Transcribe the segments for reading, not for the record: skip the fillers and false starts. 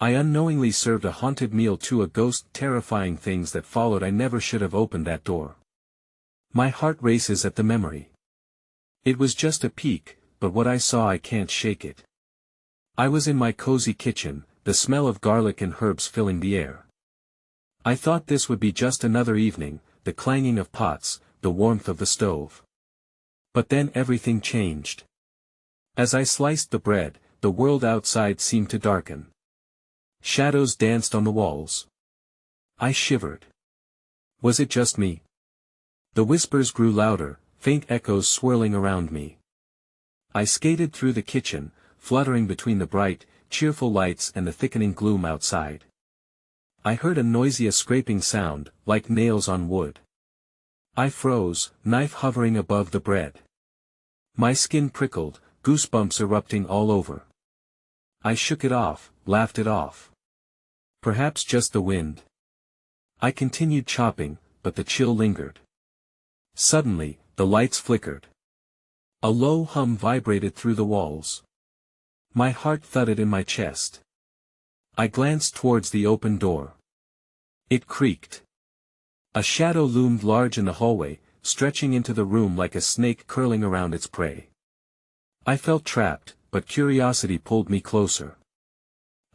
I unknowingly served a haunted meal to a ghost. Terrifying things that followed. I never should have opened that door. My heart races at the memory. It was just a peek, but what I saw, I can't shake it. I was in my cozy kitchen, the smell of garlic and herbs filling the air. I thought this would be just another evening, the clanging of pots, the warmth of the stove. But then everything changed. As I sliced the bread, the world outside seemed to darken. Shadows danced on the walls. I shivered. Was it just me? The whispers grew louder, faint echoes swirling around me. I skated through the kitchen, fluttering between the bright, cheerful lights and the thickening gloom outside. I heard a noisy scraping sound, like nails on wood. I froze, knife hovering above the bread. My skin prickled, goosebumps erupting all over. I shook it off, laughed it off. Perhaps just the wind. I continued chopping, but the chill lingered. Suddenly, the lights flickered. A low hum vibrated through the walls. My heart thudded in my chest. I glanced towards the open door. It creaked. A shadow loomed large in the hallway, stretching into the room like a snake curling around its prey. I felt trapped, but curiosity pulled me closer.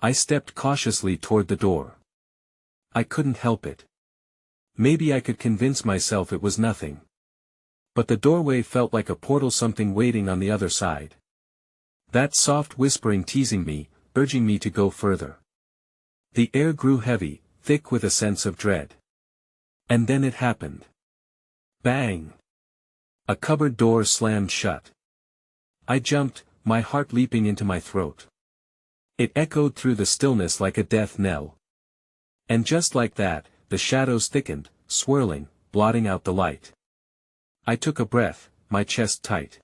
I stepped cautiously toward the door. I couldn't help it. Maybe I could convince myself it was nothing. But the doorway felt like a portal, something waiting on the other side. That soft whispering teasing me, urging me to go further. The air grew heavy, thick with a sense of dread. And then it happened. Bang! A cupboard door slammed shut. I jumped, my heart leaping into my throat. It echoed through the stillness like a death knell. And just like that, the shadows thickened, swirling, blotting out the light. I took a breath, my chest tight.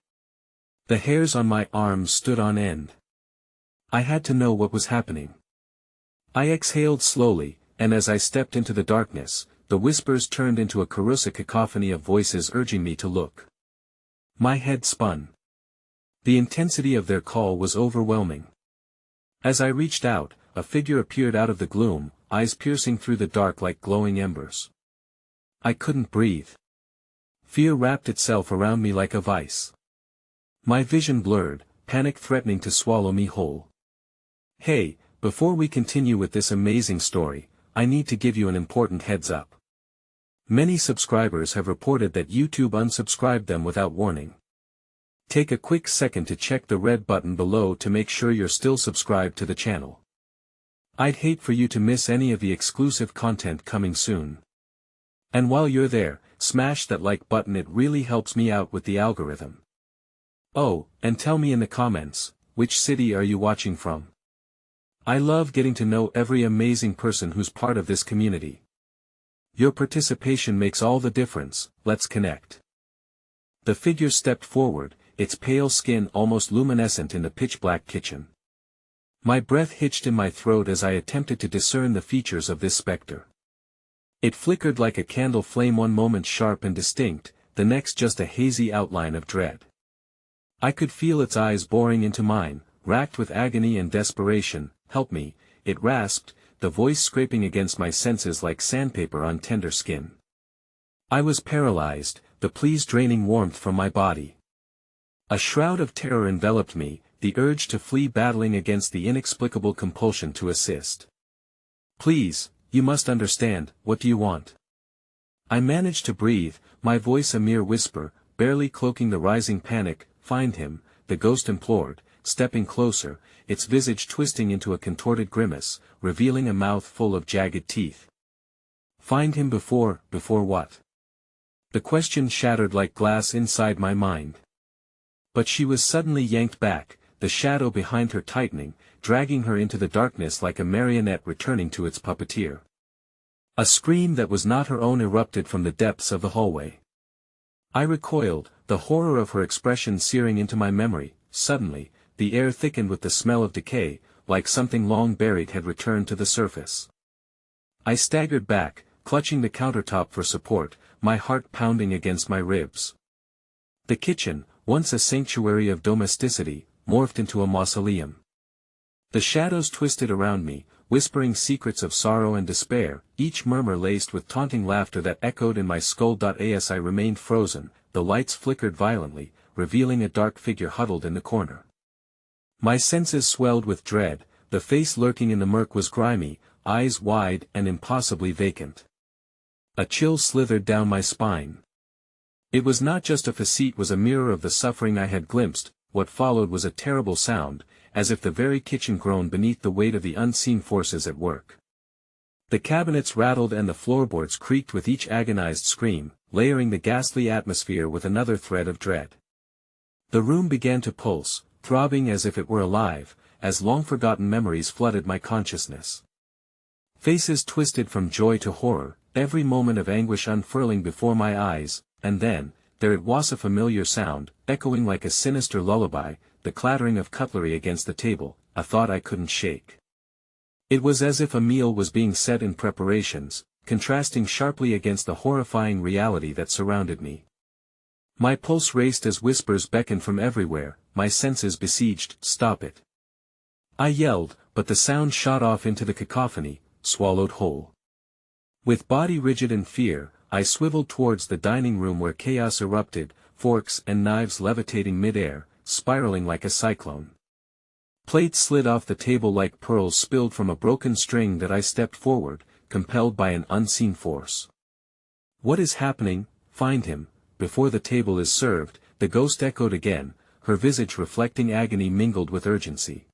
The hairs on my arms stood on end. I had to know what was happening. I exhaled slowly, and as I stepped into the darkness, the whispers turned into a corrosive cacophony of voices urging me to look. My head spun. The intensity of their call was overwhelming. As I reached out, a figure appeared out of the gloom, eyes piercing through the dark like glowing embers. I couldn't breathe. Fear wrapped itself around me like a vice. My vision blurred, panic threatening to swallow me whole. Hey, before we continue with this amazing story, I need to give you an important heads up. Many subscribers have reported that YouTube unsubscribed them without warning. Take a quick second to check the red button below to make sure you're still subscribed to the channel. I'd hate for you to miss any of the exclusive content coming soon. And while you're there, smash that like button, it really helps me out with the algorithm. Oh, and tell me in the comments, which city are you watching from? I love getting to know every amazing person who's part of this community. Your participation makes all the difference. Let's connect. The figure stepped forward, its pale skin almost luminescent in the pitch-black kitchen. My breath hitched in my throat as I attempted to discern the features of this specter. It flickered like a candle flame, one moment sharp and distinct, the next just a hazy outline of dread. I could feel its eyes boring into mine, racked with agony and desperation. Help me, it rasped, the voice scraping against my senses like sandpaper on tender skin. I was paralyzed, the pleas draining warmth from my body. A shroud of terror enveloped me, the urge to flee battling against the inexplicable compulsion to assist. Please, you must understand, what do you want? I managed to breathe, my voice a mere whisper, barely cloaking the rising panic. Find him, the ghost implored, stepping closer, its visage twisting into a contorted grimace, revealing a mouth full of jagged teeth. Find him before what? The question shattered like glass inside my mind. But she was suddenly yanked back, the shadow behind her tightening, dragging her into the darkness like a marionette returning to its puppeteer. A scream that was not her own erupted from the depths of the hallway. I recoiled, the horror of her expression searing into my memory. Suddenly, the air thickened with the smell of decay, like something long buried had returned to the surface. I staggered back, clutching the countertop for support, my heart pounding against my ribs. The kitchen, once a sanctuary of domesticity, morphed into a mausoleum. The shadows twisted around me, whispering secrets of sorrow and despair, each murmur laced with taunting laughter that echoed in my skull. As I remained frozen, the lights flickered violently, revealing a dark figure huddled in the corner. My senses swelled with dread. The face lurking in the murk was grimy, eyes wide and impossibly vacant. A chill slithered down my spine. It was not just a facade, was a mirror of the suffering I had glimpsed. What followed was a terrible sound, as if the very kitchen groaned beneath the weight of the unseen forces at work. The cabinets rattled and the floorboards creaked with each agonized scream, layering the ghastly atmosphere with another thread of dread. The room began to pulse, throbbing as if it were alive, as long-forgotten memories flooded my consciousness. Faces twisted from joy to horror, every moment of anguish unfurling before my eyes, and then, there it was, a familiar sound, echoing like a sinister lullaby, the clattering of cutlery against the table, a thought I couldn't shake. It was as if a meal was being set in preparations, contrasting sharply against the horrifying reality that surrounded me. My pulse raced as whispers beckoned from everywhere, my senses besieged, "Stop it!" I yelled, but the sound shot off into the cacophony, swallowed whole. With body rigid in fear, I swiveled towards the dining room where chaos erupted, forks and knives levitating mid-air, spiraling like a cyclone. Plates slid off the table like pearls spilled from a broken string that I stepped forward, compelled by an unseen force. "What is happening? Find him, before the table is served," the ghost echoed again, her visage reflecting agony mingled with urgency.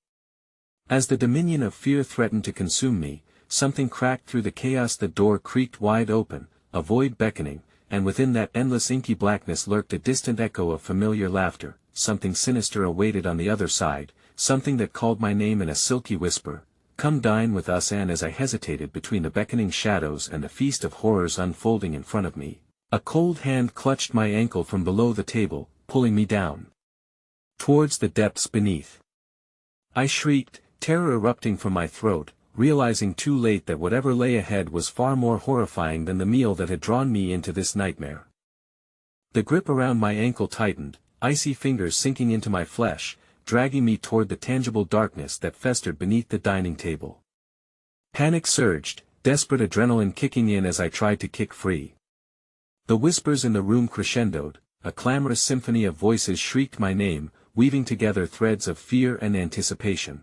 As the dominion of fear threatened to consume me, something cracked through the chaos. The door creaked wide open, a void beckoning, and within that endless inky blackness lurked a distant echo of familiar laughter. Something sinister awaited on the other side, something that called my name in a silky whisper, "Come dine with us." And as I hesitated between the beckoning shadows and the feast of horrors unfolding in front of me, a cold hand clutched my ankle from below the table, pulling me down towards the depths beneath. I shrieked, terror erupting from my throat, realizing too late that whatever lay ahead was far more horrifying than the meal that had drawn me into this nightmare. The grip around my ankle tightened, icy fingers sinking into my flesh, dragging me toward the tangible darkness that festered beneath the dining table. Panic surged, desperate adrenaline kicking in as I tried to kick free. The whispers in the room crescendoed, a clamorous symphony of voices shrieked my name, weaving together threads of fear and anticipation.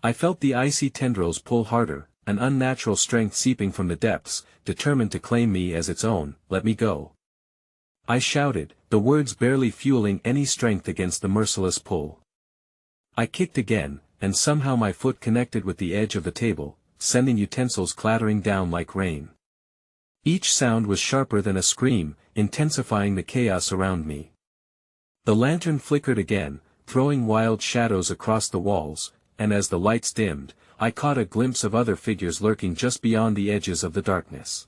I felt the icy tendrils pull harder, an unnatural strength seeping from the depths, determined to claim me as its own. "Let me go!" I shouted, the words barely fueling any strength against the merciless pull. I kicked again, and somehow my foot connected with the edge of the table, sending utensils clattering down like rain. Each sound was sharper than a scream, intensifying the chaos around me. The lantern flickered again, throwing wild shadows across the walls, and as the lights dimmed, I caught a glimpse of other figures lurking just beyond the edges of the darkness.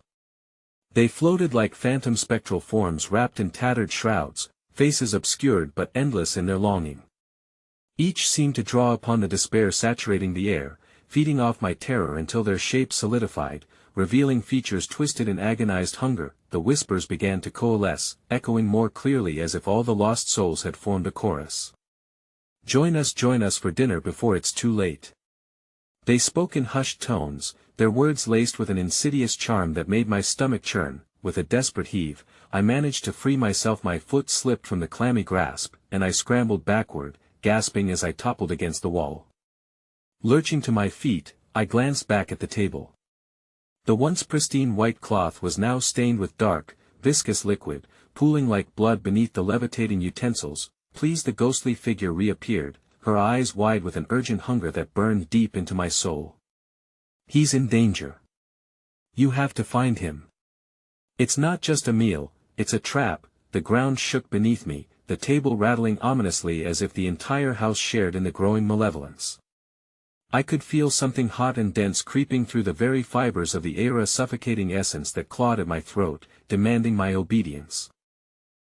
They floated like phantom spectral forms wrapped in tattered shrouds, faces obscured but endless in their longing. Each seemed to draw upon the despair saturating the air, feeding off my terror until their shapes solidified, revealing features twisted in agonized hunger. The whispers began to coalesce, echoing more clearly as if all the lost souls had formed a chorus. Join us for dinner before it's too late." They spoke in hushed tones, their words laced with an insidious charm that made my stomach churn. With a desperate heave, I managed to free myself. My foot slipped from the clammy grasp, and I scrambled backward, gasping as I toppled against the wall. Lurching to my feet, I glanced back at the table. The once pristine white cloth was now stained with dark, viscous liquid, pooling like blood beneath the levitating utensils. Please, the ghostly figure reappeared, her eyes wide with an urgent hunger that burned deep into my soul. "He's in danger. You have to find him. It's not just a meal, it's a trap." The ground shook beneath me, the table rattling ominously as if the entire house shared in the growing malevolence. I could feel something hot and dense creeping through the very fibers of the air, a suffocating essence that clawed at my throat, demanding my obedience.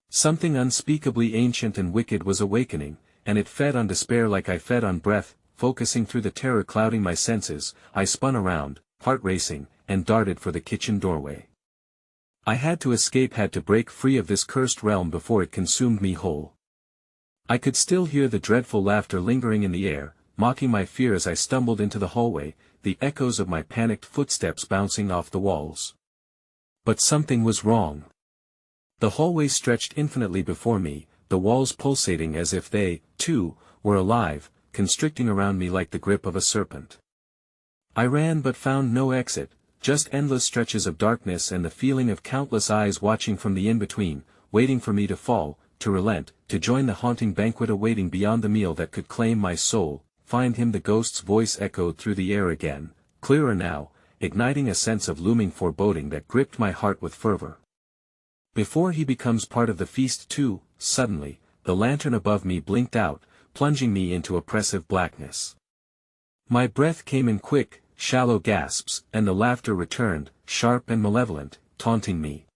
Something unspeakably ancient and wicked was awakening, and it fed on despair like I fed on breath. Focusing through the terror clouding my senses, I spun around, heart racing, and darted for the kitchen doorway. I had to escape, had to break free of this cursed realm before it consumed me whole. I could still hear the dreadful laughter lingering in the air, mocking my fear as I stumbled into the hallway, the echoes of my panicked footsteps bouncing off the walls. But something was wrong. The hallway stretched infinitely before me, the walls pulsating as if they, too, were alive, constricting around me like the grip of a serpent. I ran but found no exit, just endless stretches of darkness and the feeling of countless eyes watching from the in-between, waiting for me to fall, to relent, to join the haunting banquet awaiting beyond the meal that could claim my soul. Find him. The ghost's voice echoed through the air again, clearer now, igniting a sense of looming foreboding that gripped my heart with fervor. Before he becomes part of the feast too, suddenly, the lantern above me blinked out, plunging me into oppressive blackness. My breath came in quick, shallow gasps, and the laughter returned, sharp and malevolent, taunting me.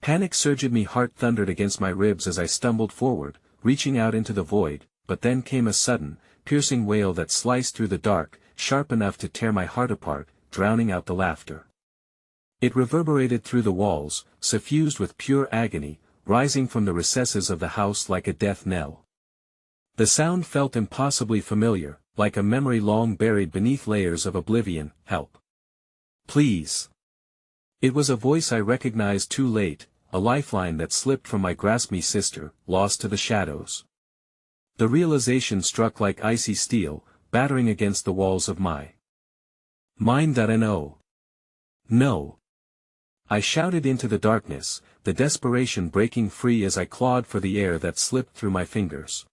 Panic surged me, heart thundered against my ribs as I stumbled forward, reaching out into the void, but then came a sudden, piercing wail that sliced through the dark, sharp enough to tear my heart apart, drowning out the laughter. It reverberated through the walls, suffused with pure agony, rising from the recesses of the house like a death knell. The sound felt impossibly familiar, like a memory long buried beneath layers of oblivion. Help. Please. It was a voice I recognized too late, a lifeline that slipped from my grasp. Me sister, lost to the shadows. The realization struck like icy steel, battering against the walls of my mind. No. I shouted into the darkness, the desperation breaking free as I clawed for the air that slipped through my fingers.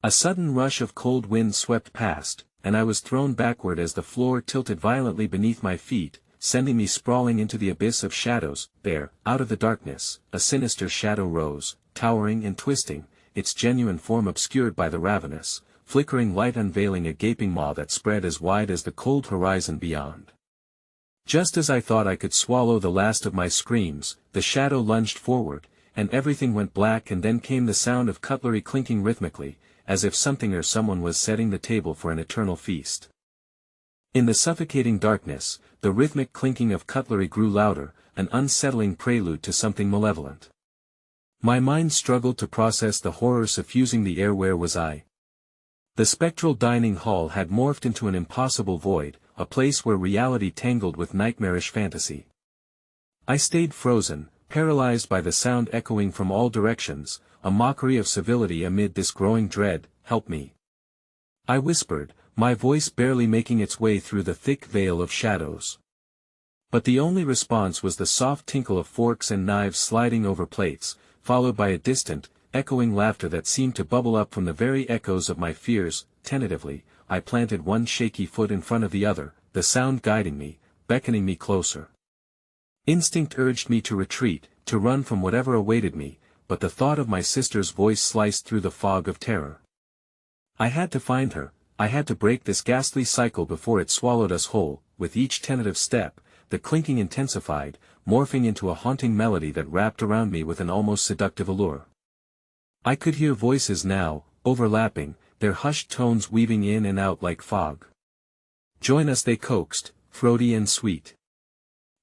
A sudden rush of cold wind swept past, and I was thrown backward as the floor tilted violently beneath my feet, sending me sprawling into the abyss of shadows. There, out of the darkness, a sinister shadow rose, towering and twisting, its genuine form obscured by the ravenous, flickering light unveiling a gaping maw that spread as wide as the cold horizon beyond. Just as I thought I could swallow the last of my screams, the shadow lunged forward, and everything went black, and then came the sound of cutlery clinking rhythmically, as if something or someone was setting the table for an eternal feast. In the suffocating darkness, the rhythmic clinking of cutlery grew louder, an unsettling prelude to something malevolent. My mind struggled to process the horror suffusing the air. Where was I? The spectral dining hall had morphed into an impossible void, a place where reality tangled with nightmarish fantasy. I stayed frozen, paralyzed by the sound echoing from all directions, a mockery of civility amid this growing dread. Help me. I whispered, my voice barely making its way through the thick veil of shadows. But the only response was the soft tinkle of forks and knives sliding over plates, followed by a distant, echoing laughter that seemed to bubble up from the very echoes of my fears. Tentatively, I planted one shaky foot in front of the other, the sound guiding me, beckoning me closer. Instinct urged me to retreat, to run from whatever awaited me, but the thought of my sister's voice sliced through the fog of terror. I had to find her, I had to break this ghastly cycle before it swallowed us whole. With each tentative step, the clinking intensified, morphing into a haunting melody that wrapped around me with an almost seductive allure. I could hear voices now, overlapping, their hushed tones weaving in and out like fog. Join us, they coaxed, throaty and sweet.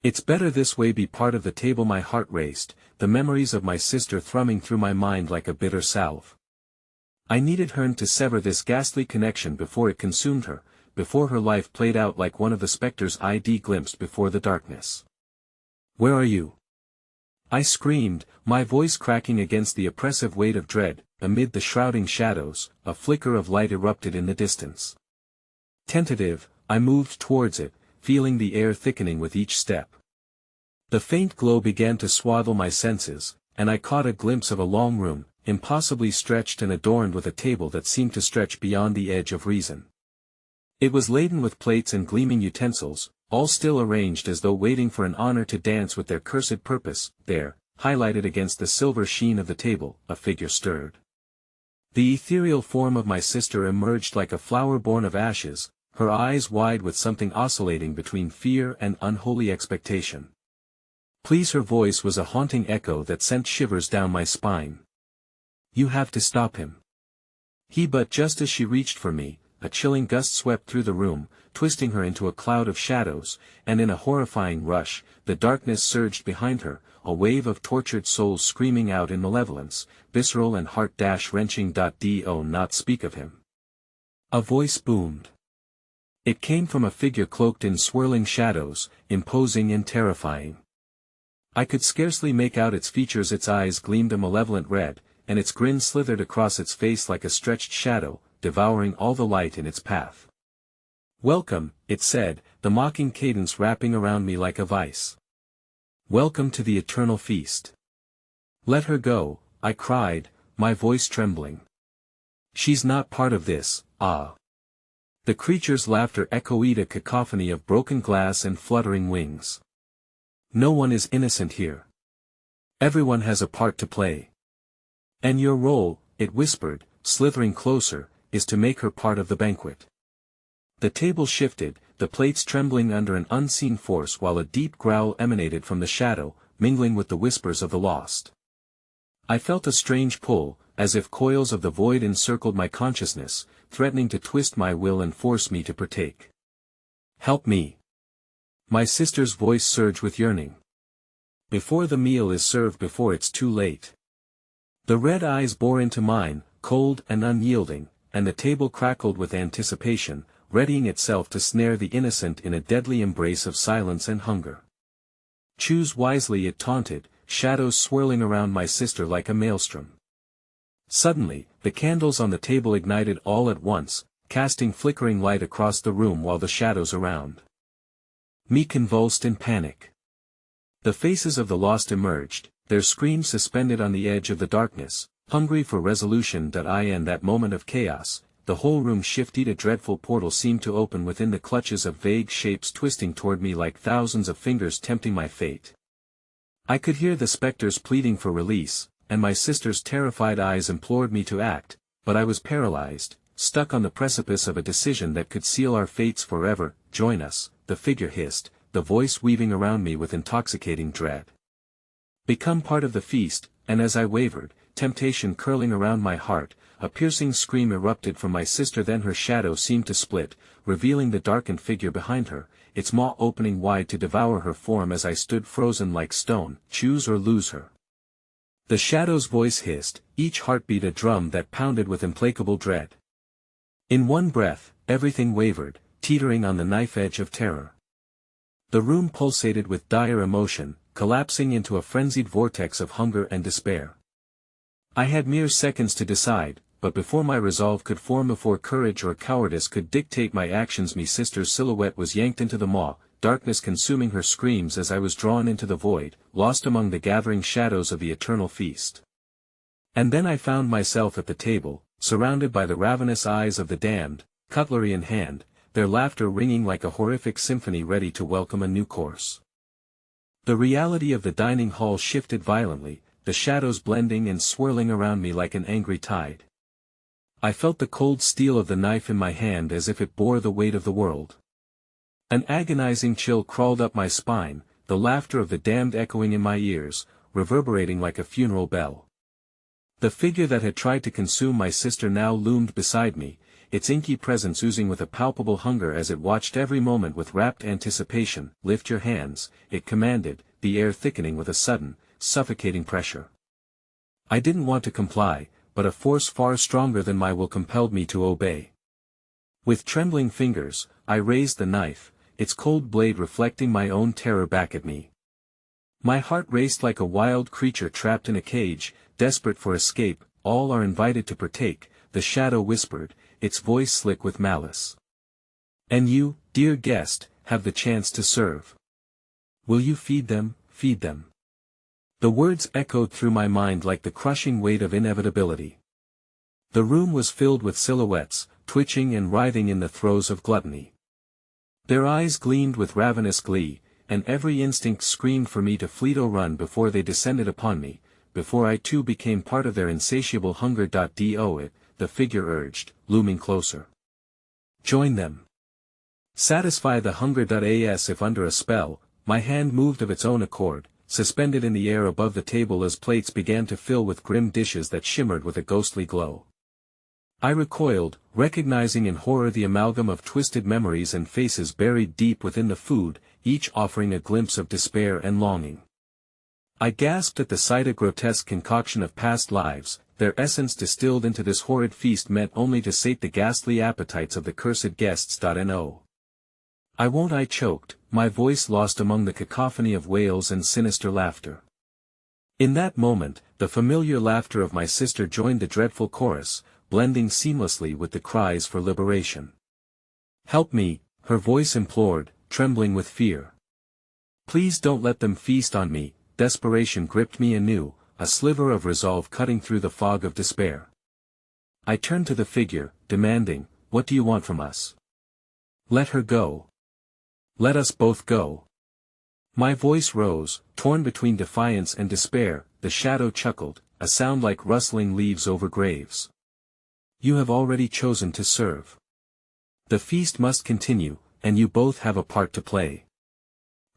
It's better this way, be part of the table. My heart raced, the memories of my sister thrumming through my mind like a bitter salve. I needed her to sever this ghastly connection before it consumed her, before her life played out like one of the specters I'd glimpsed before the darkness. Where are you? I screamed, my voice cracking against the oppressive weight of dread. Amid the shrouding shadows, a flicker of light erupted in the distance. Tentative, I moved towards it, feeling the air thickening with each step. The faint glow began to swaddle my senses, and I caught a glimpse of a long room, impossibly stretched and adorned with a table that seemed to stretch beyond the edge of reason. It was laden with plates and gleaming utensils, all still arranged as though waiting for an honor to dance with their cursed purpose. There, highlighted against the silver sheen of the table, a figure stirred. The ethereal form of my sister emerged like a flower born of ashes, her eyes wide with something oscillating between fear and unholy expectation. Please, her voice was a haunting echo that sent shivers down my spine. You have to stop him. But just as she reached for me, a chilling gust swept through the room, twisting her into a cloud of shadows, and in a horrifying rush, the darkness surged behind her, a wave of tortured souls screaming out in malevolence, visceral and heart-wrenching. Do not speak of him. A voice boomed. It came from a figure cloaked in swirling shadows, imposing and terrifying. I could scarcely make out its features. Its eyes gleamed a malevolent red, and its grin slithered across its face like a stretched shadow, devouring all the light in its path. "Welcome," it said, the mocking cadence wrapping around me like a vice. "Welcome to the eternal feast." "Let her go," I cried, my voice trembling. "She's not part of this, ah." The creature's laughter echoed a cacophony of broken glass and fluttering wings. "No one is innocent here. Everyone has a part to play. And your role," it whispered, slithering closer, "is to make her part of the banquet." The table shifted, the plates trembling under an unseen force while a deep growl emanated from the shadow, mingling with the whispers of the lost. I felt a strange pull, as if coils of the void encircled my consciousness, threatening to twist my will and force me to partake. "Help me." My sister's voice surged with yearning. "Before the meal is served, before it's too late." The red eyes bore into mine, cold and unyielding, and the table crackled with anticipation, readying itself to snare the innocent in a deadly embrace of silence and hunger. "Choose wisely," it taunted, shadows swirling around my sister like a maelstrom. Suddenly, the candles on the table ignited all at once, casting flickering light across the room while the shadows around me convulsed in panic. The faces of the lost emerged, their screams suspended on the edge of the darkness, hungry for resolution. In that moment of chaos, the whole room shifted. A dreadful portal seemed to open within the clutches of vague shapes twisting toward me like thousands of fingers tempting my fate. I could hear the specters pleading for release, and my sister's terrified eyes implored me to act, but I was paralyzed, stuck on the precipice of a decision that could seal our fates forever. "Join us," the figure hissed, the voice weaving around me with intoxicating dread. "Become part of the feast," and as I wavered, temptation curling around my heart, a piercing scream erupted from my sister. Then her shadow seemed to split, revealing the darkened figure behind her, its maw opening wide to devour her form. As I stood frozen like stone, "Choose or lose her." The shadow's voice hissed, each heartbeat a drum that pounded with implacable dread. In one breath, everything wavered, teetering on the knife edge of terror. The room pulsated with dire emotion, collapsing into a frenzied vortex of hunger and despair. I had mere seconds to decide, but before my resolve could form, before courage or cowardice could dictate my actions, my sister's silhouette was yanked into the maw, darkness consuming her screams as I was drawn into the void, lost among the gathering shadows of the eternal feast. And then I found myself at the table, surrounded by the ravenous eyes of the damned, cutlery in hand, their laughter ringing like a horrific symphony ready to welcome a new course. The reality of the dining hall shifted violently, the shadows blending and swirling around me like an angry tide. I felt the cold steel of the knife in my hand as if it bore the weight of the world. An agonizing chill crawled up my spine, the laughter of the damned echoing in my ears, reverberating like a funeral bell. The figure that had tried to consume my sister now loomed beside me, its inky presence oozing with a palpable hunger as it watched every moment with rapt anticipation. "Lift your hands," it commanded, the air thickening with a sudden, suffocating pressure. I didn't want to comply, but a force far stronger than my will compelled me to obey. With trembling fingers, I raised the knife, its cold blade reflecting my own terror back at me. My heart raced like a wild creature trapped in a cage, desperate for escape. "All are invited to partake," the shadow whispered, its voice slick with malice. "And you, dear guest, have the chance to serve. Will you feed them, feed them?" The words echoed through my mind like the crushing weight of inevitability. The room was filled with silhouettes, twitching and writhing in the throes of gluttony. Their eyes gleamed with ravenous glee, and every instinct screamed for me to flee or run before they descended upon me, before I too became part of their insatiable hunger. "Do it," the figure urged, looming closer. "Join them. Satisfy the hunger." As if under a spell, my hand moved of its own accord, suspended in the air above the table as plates began to fill with grim dishes that shimmered with a ghostly glow. I recoiled, recognizing in horror the amalgam of twisted memories and faces buried deep within the food, each offering a glimpse of despair and longing. I gasped at the sight, a grotesque concoction of past lives, their essence distilled into this horrid feast meant only to sate the ghastly appetites of the cursed guests. No. I choked, my voice lost among the cacophony of wails and sinister laughter. In that moment, the familiar laughter of my sister joined the dreadful chorus, blending seamlessly with the cries for liberation. "Help me," her voice implored, trembling with fear. "Please don't let them feast on me." Desperation gripped me anew, a sliver of resolve cutting through the fog of despair. I turned to the figure, demanding, "What do you want from us? Let her go. Let us both go." My voice rose, torn between defiance and despair. The shadow chuckled, a sound like rustling leaves over graves. "You have already chosen to serve. The feast must continue, and you both have a part to play."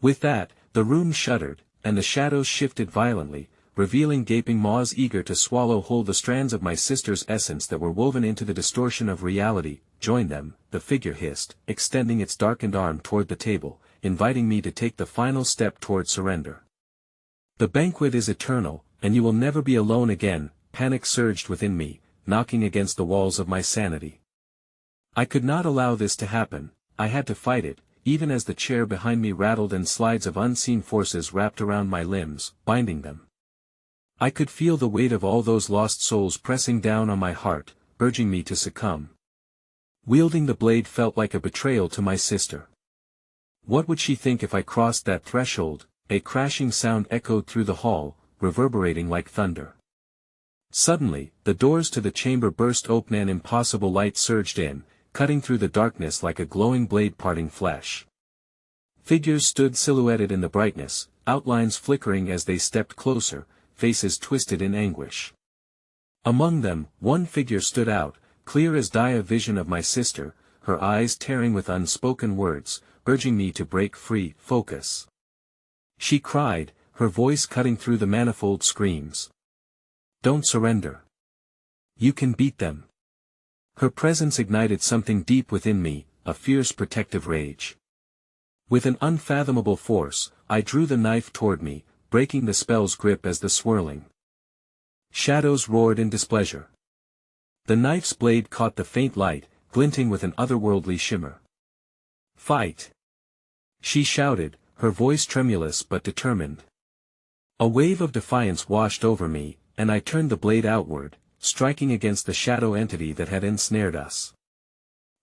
With that, the room shuddered, and the shadows shifted violently, revealing gaping maws eager to swallow whole the strands of my sister's essence that were woven into the distortion of reality. "Join them," the figure hissed, extending its darkened arm toward the table, inviting me to take the final step toward surrender. "The banquet is eternal, and you will never be alone again." Panic surged within me, knocking against the walls of my sanity. I could not allow this to happen. I had to fight it, even as the chair behind me rattled and slides of unseen forces wrapped around my limbs, binding them. I could feel the weight of all those lost souls pressing down on my heart, urging me to succumb. Wielding the blade felt like a betrayal to my sister. What would she think if I crossed that threshold? A crashing sound echoed through the hall, reverberating like thunder. Suddenly, the doors to the chamber burst open and impossible light surged in, cutting through the darkness like a glowing blade parting flesh. Figures stood silhouetted in the brightness, outlines flickering as they stepped closer, faces twisted in anguish. Among them, one figure stood out, clear as day, a vision of my sister, her eyes tearing with unspoken words, urging me to break free. "Focus!" she cried, her voice cutting through the manifold screams. "Don't surrender. You can beat them." Her presence ignited something deep within me, a fierce protective rage. With an unfathomable force, I drew the knife toward me, breaking the spell's grip as the swirling shadows roared in displeasure. The knife's blade caught the faint light, glinting with an otherworldly shimmer. "Fight!" she shouted, her voice tremulous but determined. A wave of defiance washed over me, and I turned the blade outward, striking against the shadow entity that had ensnared us.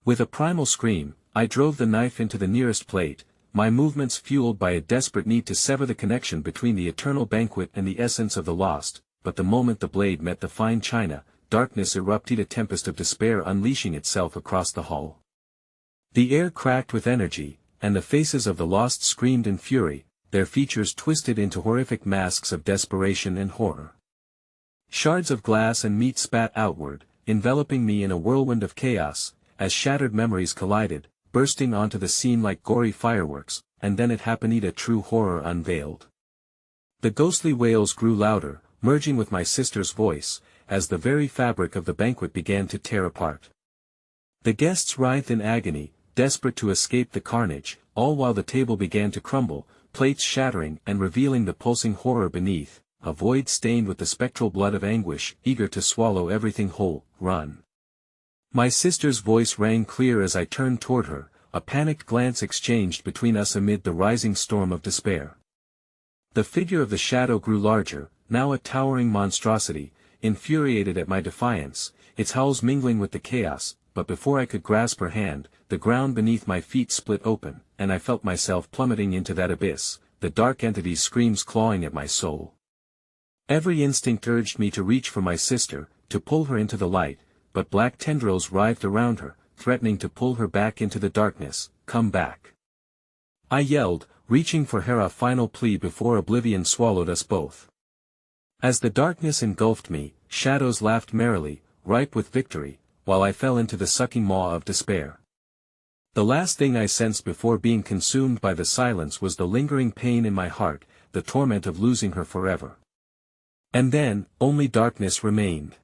With a primal scream, I drove the knife into the nearest plate, my movements fueled by a desperate need to sever the connection between the eternal banquet and the essence of the lost. But the moment the blade met the fine china, darkness erupted, a tempest of despair unleashing itself across the hall. The air cracked with energy, and the faces of the lost screamed in fury, their features twisted into horrific masks of desperation and horror. Shards of glass and meat spat outward, enveloping me in a whirlwind of chaos, as shattered memories collided, bursting onto the scene like gory fireworks, and then it happened, a true horror unveiled. The ghostly wails grew louder, merging with my sister's voice, as the very fabric of the banquet began to tear apart. The guests writhed in agony, desperate to escape the carnage, all while the table began to crumble, plates shattering and revealing the pulsing horror beneath, a void stained with the spectral blood of anguish, eager to swallow everything whole. "Run!" My sister's voice rang clear as I turned toward her, a panicked glance exchanged between us amid the rising storm of despair. The figure of the shadow grew larger, now a towering monstrosity, infuriated at my defiance, its howls mingling with the chaos, but before I could grasp her hand, the ground beneath my feet split open, and I felt myself plummeting into that abyss, the dark entity's screams clawing at my soul. Every instinct urged me to reach for my sister, to pull her into the light, but black tendrils writhed around her, threatening to pull her back into the darkness. "Come back!" I yelled, reaching for her, a final plea before oblivion swallowed us both. As the darkness engulfed me, shadows laughed merrily, ripe with victory, while I fell into the sucking maw of despair. The last thing I sensed before being consumed by the silence was the lingering pain in my heart, the torment of losing her forever. And then, only darkness remained.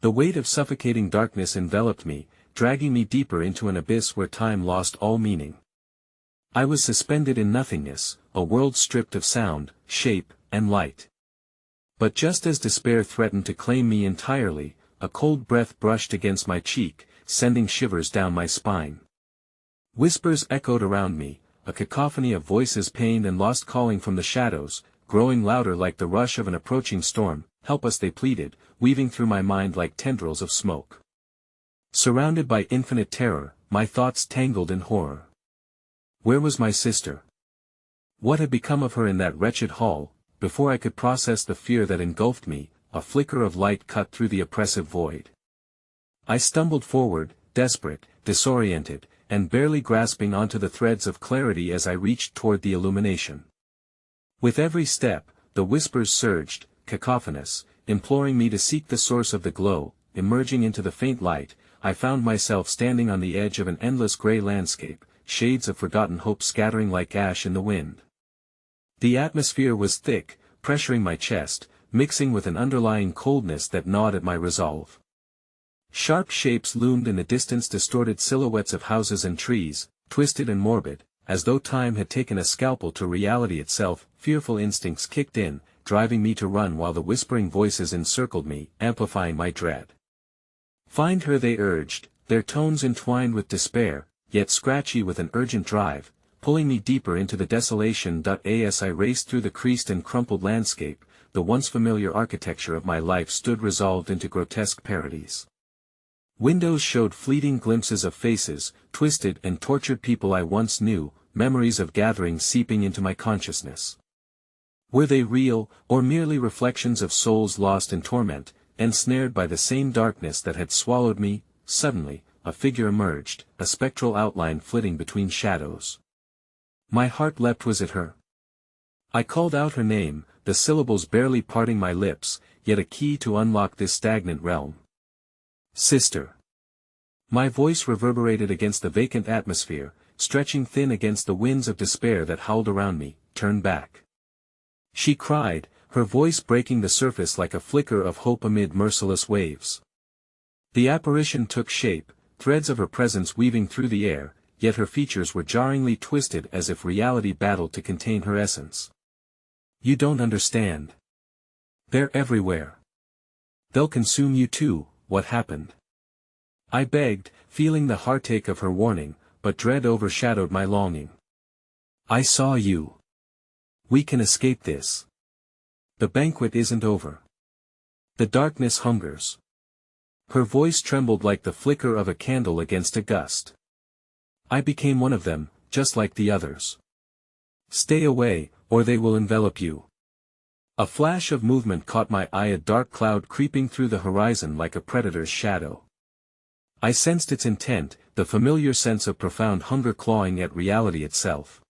The weight of suffocating darkness enveloped me, dragging me deeper into an abyss where time lost all meaning. I was suspended in nothingness, a world stripped of sound, shape, and light. But just as despair threatened to claim me entirely, a cold breath brushed against my cheek, sending shivers down my spine. Whispers echoed around me, a cacophony of voices pained and lost calling from the shadows, growing louder like the rush of an approaching storm. "Help us," they pleaded, weaving through my mind like tendrils of smoke. Surrounded by infinite terror, my thoughts tangled in horror. Where was my sister? What had become of her in that wretched hall? Before I could process the fear that engulfed me, a flicker of light cut through the oppressive void. I stumbled forward, desperate, disoriented, and barely grasping onto the threads of clarity as I reached toward the illumination. With every step, the whispers surged, cacophonous, imploring me to seek the source of the glow. Emerging into the faint light, I found myself standing on the edge of an endless gray landscape, shades of forgotten hope scattering like ash in the wind. The atmosphere was thick, pressuring my chest, mixing with an underlying coldness that gnawed at my resolve. Sharp shapes loomed in the distance, distorted silhouettes of houses and trees, twisted and morbid, as though time had taken a scalpel to reality itself. Fearful instincts kicked in, driving me to run while the whispering voices encircled me, amplifying my dread. "Find her," they urged, their tones entwined with despair, yet scratchy with an urgent drive, pulling me deeper into the desolation. As I raced through the creased and crumpled landscape, the once familiar architecture of my life stood resolved into grotesque parodies. Windows showed fleeting glimpses of faces, twisted and tortured people I once knew, memories of gatherings seeping into my consciousness. Were they real, or merely reflections of souls lost in torment, ensnared by the same darkness that had swallowed me? Suddenly, a figure emerged, a spectral outline flitting between shadows. My heart leapt. Was it her? I called out her name, the syllables barely parting my lips, yet a key to unlock this stagnant realm. "Sister." My voice reverberated against the vacant atmosphere, stretching thin against the winds of despair that howled around me. "Turn back," she cried, her voice breaking the surface like a flicker of hope amid merciless waves. The apparition took shape, threads of her presence weaving through the air, yet her features were jarringly twisted as if reality battled to contain her essence. "You don't understand. They're everywhere. They'll consume you too." "What happened?" I begged, feeling the heartache of her warning, but dread overshadowed my longing. "I saw you. We can escape this. The banquet isn't over. The darkness hungers." Her voice trembled like the flicker of a candle against a gust. "I became one of them, just like the others. Stay away, or they will envelop you." A flash of movement caught my eye, a dark cloud creeping through the horizon like a predator's shadow. I sensed its intent, the familiar sense of profound hunger clawing at reality itself.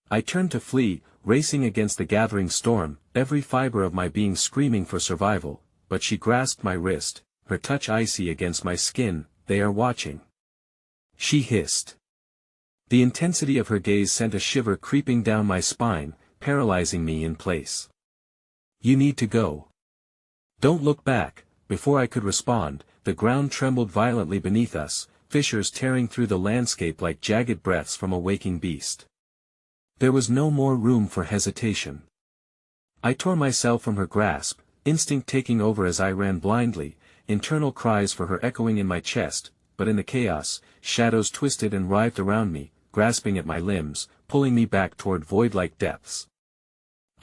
I turned to flee, racing against the gathering storm, every fiber of my being screaming for survival, but she grasped my wrist, her touch icy against my skin. "They are watching," she hissed. The intensity of her gaze sent a shiver creeping down my spine, paralyzing me in place. "You need to go. Don't look back." Before I could respond, the ground trembled violently beneath us, fissures tearing through the landscape like jagged breaths from a waking beast. There was no more room for hesitation. I tore myself from her grasp, instinct taking over as I ran blindly, internal cries for her echoing in my chest, but in the chaos, shadows twisted and writhed around me, grasping at my limbs, pulling me back toward void-like depths.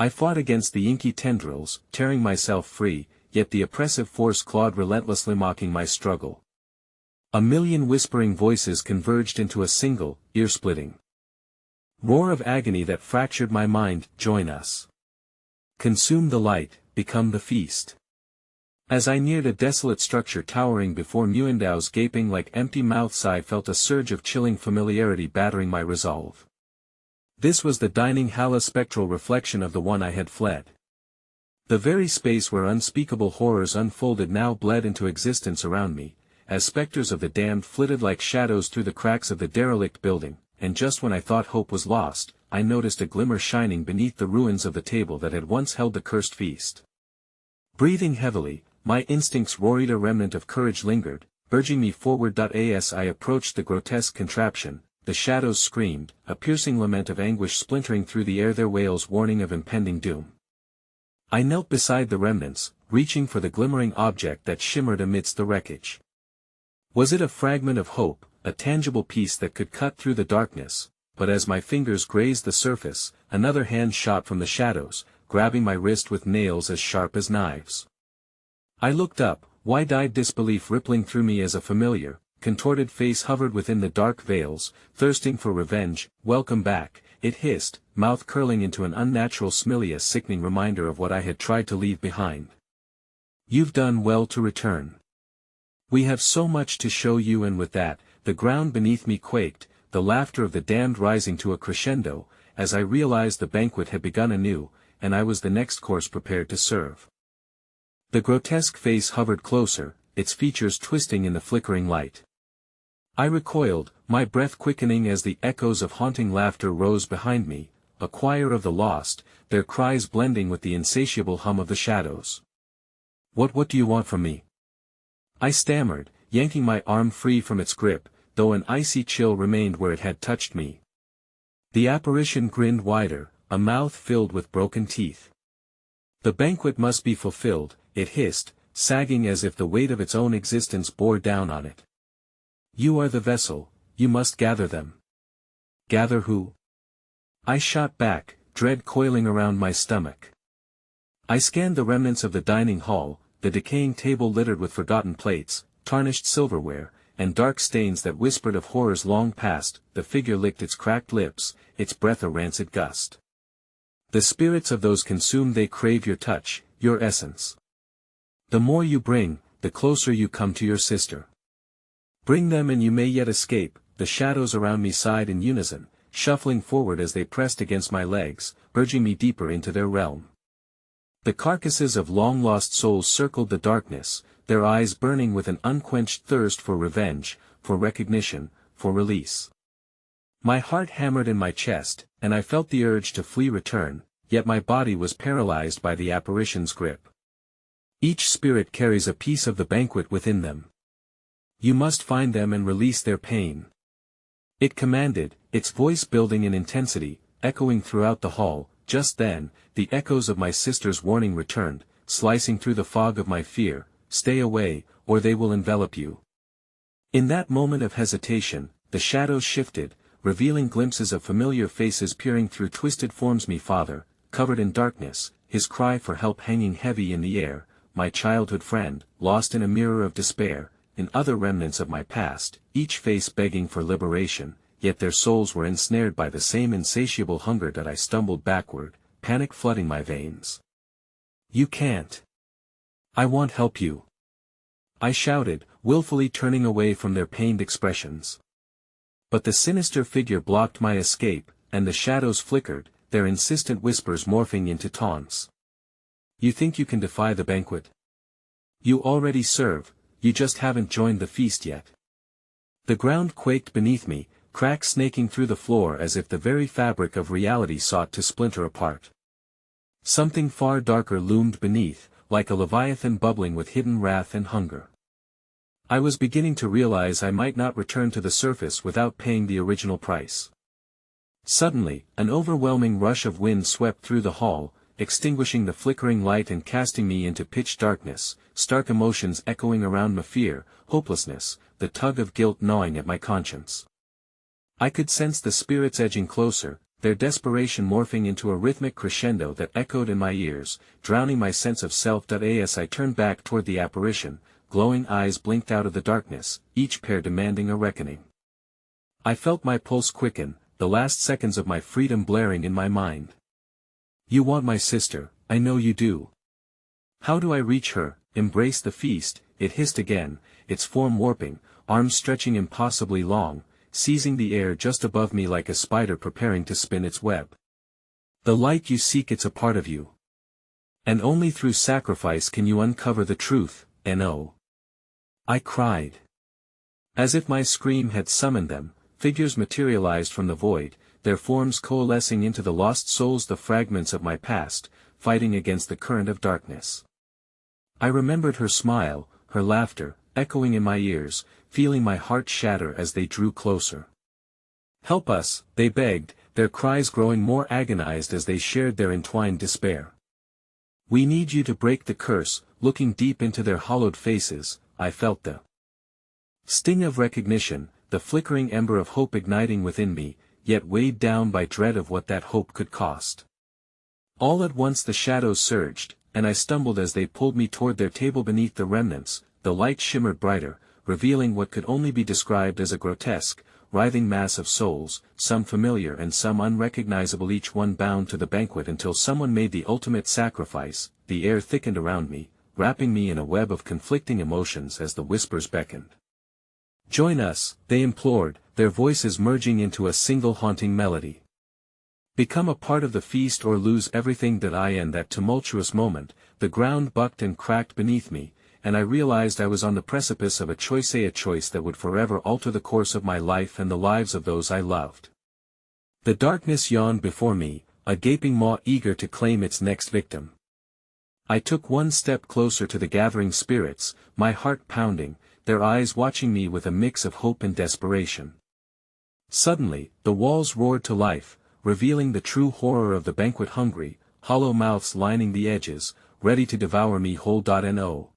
I fought against the inky tendrils, tearing myself free, yet the oppressive force clawed relentlessly, mocking my struggle. A million whispering voices converged into a single, ear-splitting roar of agony that fractured my mind. "Join us. Consume the light, become the feast." As I neared a desolate structure towering before Muindau's gaping like empty mouths, I felt a surge of chilling familiarity battering my resolve. This was the dining hala, spectral reflection of the one I had fled. The very space where unspeakable horrors unfolded now bled into existence around me, as specters of the damned flitted like shadows through the cracks of the derelict building, and just when I thought hope was lost, I noticed a glimmer shining beneath the ruins of the table that had once held the cursed feast. Breathing heavily, my instincts roared. A remnant of courage lingered, urging me forward. As I approached the grotesque contraption, the shadows screamed, a piercing lament of anguish splintering through the air, their wails warning of impending doom. I knelt beside the remnants, reaching for the glimmering object that shimmered amidst the wreckage. Was it a fragment of hope, a tangible piece that could cut through the darkness, but as my fingers grazed the surface, another hand shot from the shadows, grabbing my wrist with nails as sharp as knives. I looked up, wide-eyed disbelief rippling through me as a familiar, contorted face hovered within the dark veils, thirsting for revenge. "Welcome back," it hissed, mouth curling into an unnatural smile, a sickening reminder of what I had tried to leave behind. "You've done well to return. We have so much to show you." And with that, the ground beneath me quaked, the laughter of the damned rising to a crescendo, as I realized the banquet had begun anew, and I was the next course prepared to serve. The grotesque face hovered closer, its features twisting in the flickering light. I recoiled, my breath quickening as the echoes of haunting laughter rose behind me, a choir of the lost, their cries blending with the insatiable hum of the shadows. What do you want from me?" I stammered, yanking my arm free from its grip, though an icy chill remained where it had touched me. The apparition grinned wider, a mouth filled with broken teeth. "The banquet must be fulfilled," it hissed, sagging as if the weight of its own existence bore down on it. "You are the vessel, you must gather them." "Gather who?" I shot back, dread coiling around my stomach. I scanned the remnants of the dining hall, the decaying table littered with forgotten plates, tarnished silverware, and dark stains that whispered of horrors long past. The figure licked its cracked lips, its breath a rancid gust. "The spirits of those consumed, they crave your touch, your essence. The more you bring, the closer you come to your sister. Bring them and you may yet escape." The shadows around me sighed in unison, shuffling forward as they pressed against my legs, urging me deeper into their realm. The carcasses of long-lost souls circled the darkness, their eyes burning with an unquenched thirst for revenge, for recognition, for release. My heart hammered in my chest, and I felt the urge to flee return, yet my body was paralyzed by the apparition's grip. "Each spirit carries a piece of the banquet within them. You must find them and release their pain," it commanded, its voice building in intensity, echoing throughout the hall. Just then, the echoes of my sister's warning returned, slicing through the fog of my fear. "Stay away, or they will envelop you." In that moment of hesitation, the shadows shifted, revealing glimpses of familiar faces peering through twisted forms. "Me father," covered in darkness, his cry for help hanging heavy in the air, "my childhood friend," lost in a mirror of despair, in other remnants of my past, each face begging for liberation, yet their souls were ensnared by the same insatiable hunger that I stumbled backward, panic flooding my veins. "You can't. I won't help you," I shouted, willfully turning away from their pained expressions. But the sinister figure blocked my escape, and the shadows flickered, their insistent whispers morphing into taunts. "You think you can defy the banquet? You already serve, you just haven't joined the feast yet." The ground quaked beneath me, cracks snaking through the floor as if the very fabric of reality sought to splinter apart. Something far darker loomed beneath, like a leviathan bubbling with hidden wrath and hunger. I was beginning to realize I might not return to the surface without paying the original price. Suddenly, an overwhelming rush of wind swept through the hall, extinguishing the flickering light and casting me into pitch darkness, stark emotions echoing around me: fear, hopelessness, the tug of guilt gnawing at my conscience. I could sense the spirits edging closer, their desperation morphing into a rhythmic crescendo that echoed in my ears, drowning my sense of self. As I turned back toward the apparition, glowing eyes blinked out of the darkness, each pair demanding a reckoning. I felt my pulse quicken, the last seconds of my freedom blaring in my mind. "You want my sister, I know you do. How do I reach her?" "Embrace the feast," it hissed again, its form warping, arms stretching impossibly long, seizing the air just above me like a spider preparing to spin its web. "The light you seek, it's a part of you. And only through sacrifice can you uncover the truth, no." I cried. As if my scream had summoned them, figures materialized from the void, their forms coalescing into the lost souls, the fragments of my past, fighting against the current of darkness. I remembered her smile, her laughter, echoing in my ears, feeling my heart shatter as they drew closer. "Help us," they begged, their cries growing more agonized as they shared their entwined despair. "We need you to break the curse." Looking deep into their hollowed faces, I felt the sting of recognition, the flickering ember of hope igniting within me, yet weighed down by dread of what that hope could cost. All at once the shadows surged, and I stumbled as they pulled me toward their table. Beneath the remnants, the light shimmered brighter, revealing what could only be described as a grotesque, writhing mass of souls, some familiar and some unrecognizable, each one bound to the banquet until someone made the ultimate sacrifice. The air thickened around me, wrapping me in a web of conflicting emotions as the whispers beckoned. "Join us," they implored, their voices merging into a single haunting melody. "Become a part of the feast or lose everything that I." In that tumultuous moment, the ground bucked and cracked beneath me, and I realized I was on the precipice of a choice that would forever alter the course of my life and the lives of those I loved. The darkness yawned before me, a gaping maw eager to claim its next victim. I took one step closer to the gathering spirits, my heart pounding, their eyes watching me with a mix of hope and desperation. Suddenly, the walls roared to life, revealing the true horror of the banquet, hungry, hollow mouths lining the edges, ready to devour me whole. No.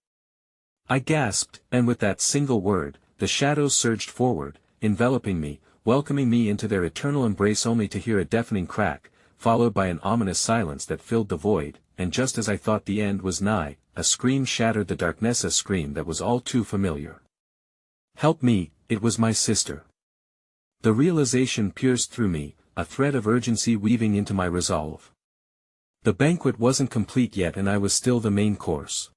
I gasped, and with that single word, the shadows surged forward, enveloping me, welcoming me into their eternal embrace, only to hear a deafening crack, followed by an ominous silence that filled the void, and just as I thought the end was nigh, a scream shattered the darkness, a scream that was all too familiar. "Help me!" It was my sister. The realization pierced through me, a thread of urgency weaving into my resolve. The banquet wasn't complete yet, and I was still the main course.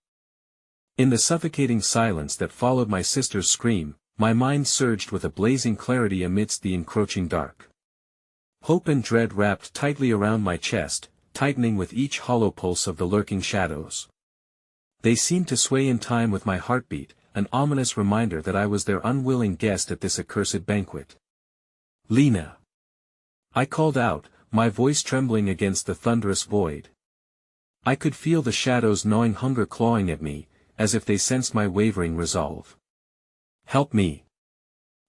In the suffocating silence that followed my sister's scream, my mind surged with a blazing clarity amidst the encroaching dark. Hope and dread wrapped tightly around my chest, tightening with each hollow pulse of the lurking shadows. They seemed to sway in time with my heartbeat, an ominous reminder that I was their unwilling guest at this accursed banquet. "Lena!" I called out, my voice trembling against the thunderous void. I could feel the shadows' gnawing hunger clawing at me, as if they sensed my wavering resolve. "Help me!"